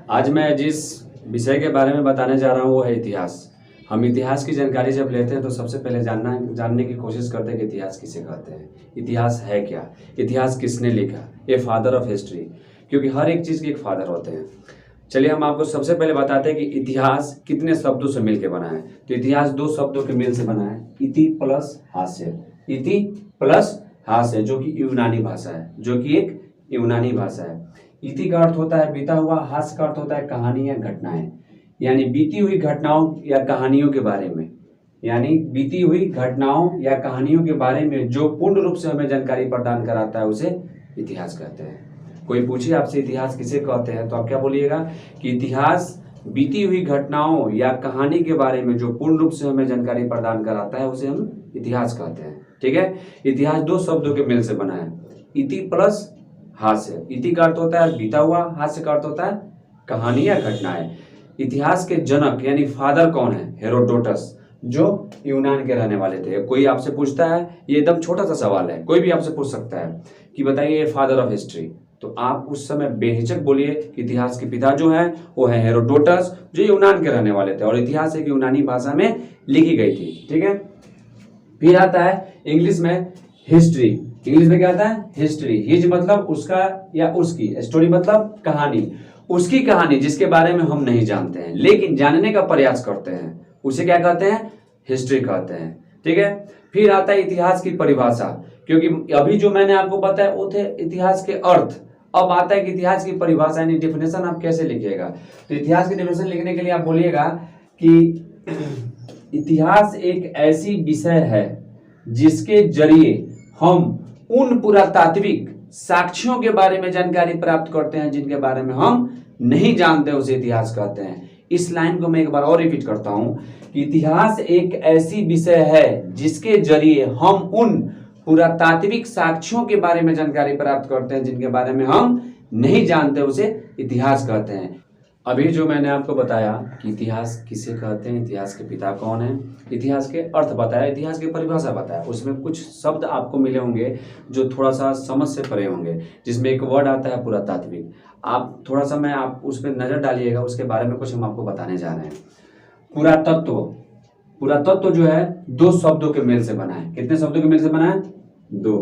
आज मैं जिस विषय के बारे में बताने जा रहा हूँ वो है इतिहास। हम इतिहास की जानकारी जब लेते हैं तो सबसे पहले जानने की कोशिश करते हैं कि इतिहास किसे कहते हैं, इतिहास है क्या, इतिहास किसने लिखा, ये फादर ऑफ हिस्ट्री, क्योंकि हर एक चीज़ के एक फादर होते हैं। चलिए हम आपको सबसे पहले बताते हैं कि इतिहास कितने शब्दों से मिलकर बना है। तो इतिहास दो शब्दों के मेल से बना है, इति प्लस हास्य। इति प्लस हास्य जो कि यूनानी भाषा है, जो कि एक यूनानी भाषा है। इति का अर्थ होता है बीता हुआ, हास्य का अर्थ होता है कहानी या घटनाएं, यानी बीती हुई घटनाओं या कहानियों के बारे में, यानी बीती हुई घटनाओं या कहानियों के बारे में जो पूर्ण रूप से हमें जानकारी प्रदान कराता है उसे इतिहास कहते हैं। कोई पूछे आपसे इतिहास किसे कहते हैं तो आप क्या बोलिएगा कि इतिहास बीती हुई घटनाओं या कहानी के बारे में जो पूर्ण रूप से हमें जानकारी प्रदान कराता है उसे हम इतिहास कहते हैं। ठीक है, इतिहास दो शब्दों के मेल से बना है, इति प्लस हास्य। इति का अर्थ होता है बीता हुआ, हास्य का अर्थ होता है कहानी या घटनाएं। इतिहास के जनक यानी फादर कौन है? हेरोडोटस, जो यूनान के रहने वाले थे। कोई आपसे पूछता है, ये एकदम छोटा सा सवाल है, कोई भी आपसे पूछ सकता है कि बताइए फादर ऑफ हिस्ट्री, तो आप उस समय बेहिचक बोलिए कि इतिहास के पिता जो है वो है हेरोडोटस, जो यूनान के रहने वाले थे और इतिहास एक यूनानी भाषा में लिखी गई थी। ठीक है, फिर आता है इंग्लिश में हिस्ट्री। इंग्लिश में क्या आता है? हिस्ट्री। हिज मतलब उसका या उसकी, स्टोरी मतलब कहानी, उसकी कहानी जिसके बारे में हम नहीं जानते हैं लेकिन जानने का प्रयास करते हैं, उसे क्या कहते हैं? हिस्ट्री कहते हैं। ठीक है, फिर आता है इतिहास की परिभाषा, क्योंकि अभी जो मैंने आपको बताया वो थे इतिहास के अर्थ। अब आता है कि इतिहास की परिभाषा यानी डेफिनेशन आप कैसे लिखिएगा। तो इतिहास की डेफिनेशन लिखने के लिए आप बोलिएगा कि इतिहास एक ऐसी विषय है जिसके जरिए हम उन पुरातात्विक साक्ष्यों के बारे में जानकारी प्राप्त करते हैं जिनके बारे में हम नहीं जानते, उसे इतिहास कहते हैं। इस लाइन को मैं एक बार और रिपीट करता हूं कि इतिहास एक ऐसी विषय है जिसके जरिए हम उन पुरातात्विक साक्ष्यों के बारे में जानकारी प्राप्त करते हैं जिनके बारे में हम नहीं जानते, उसे इतिहास कहते हैं। अभी जो मैंने आपको बताया कि इतिहास किसे कहते हैं, इतिहास के पिता कौन है, इतिहास के अर्थ बताया, इतिहास की परिभाषा बताया, उसमें कुछ शब्द आपको मिले होंगे जो थोड़ा सा समझ से परे होंगे, जिसमें एक वर्ड आता है पुरातात्विक। आप थोड़ा सा मैं आप उस पर नजर डालिएगा, उसके बारे में कुछ हम आपको बताने जा रहे हैं। पुरातत्व, पुरातत्व जो है दो शब्दों के मेल से बना है। कितने शब्दों के मेल से बना है? दो।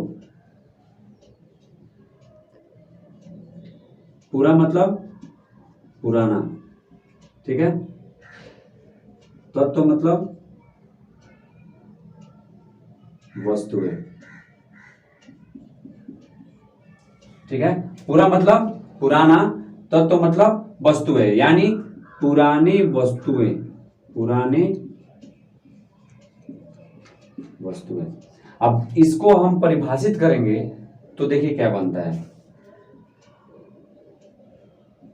पूरा मतलब पुराना, ठीक है, तत्व मतलब वस्तुएं। ठीक है, पूरा मतलब पुराना, तत्व मतलब वस्तुएं, यानी पुरानी वस्तुएं, पुराने वस्तुएं। अब इसको हम परिभाषित करेंगे तो देखिए क्या बनता है।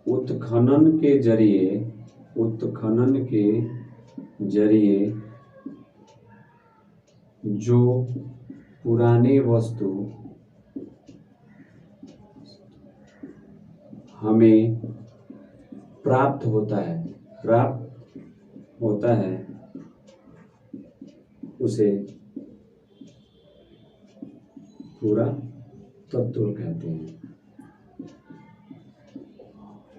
उत्खनन के जरिए जो पुरानी वस्तु हमें प्राप्त होता है उसे पुरातत्व कहते हैं।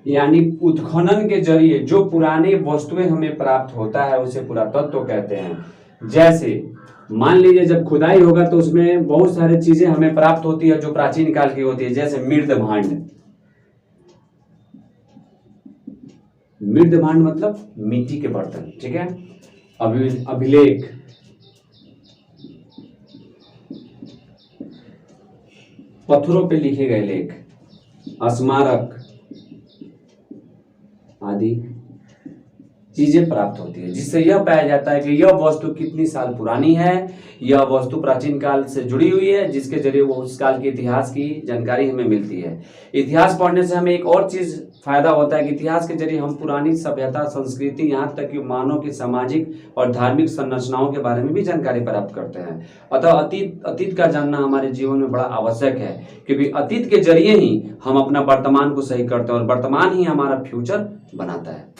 यानी उत्खनन के जरिए जो पुरानी वस्तुएं हमें प्राप्त होता है उसे पुरातत्व कहते हैं। जैसे मान लीजिए जब खुदाई होगा तो उसमें बहुत सारी चीजें हमें प्राप्त होती है जो प्राचीन काल की होती है, जैसे मृदभांड। मृदभांड मतलब मिट्टी के बर्तन। ठीक है, अभिलेख, पत्थरों पे लिखे गए लेख, स्मारक आदि चीजें प्राप्त होती है, जिससे यह पाया जाता है कि यह वस्तु कितनी साल पुरानी है, यह वस्तु प्राचीन काल से जुड़ी हुई है, जिसके जरिए वो उस काल के इतिहास की जानकारी हमें मिलती है। इतिहास पढ़ने से हमें एक और चीज फायदा होता है कि इतिहास के जरिए हम पुरानी सभ्यता, संस्कृति, यहाँ तक कि मानव की सामाजिक और धार्मिक संरचनाओं के बारे में भी जानकारी प्राप्त करते हैं। अतः अतीत का जानना हमारे जीवन में बड़ा आवश्यक है, क्योंकि अतीत के जरिए ही हम अपना वर्तमान को सही करते हैं और वर्तमान ही हमारा फ्यूचर बनाता है।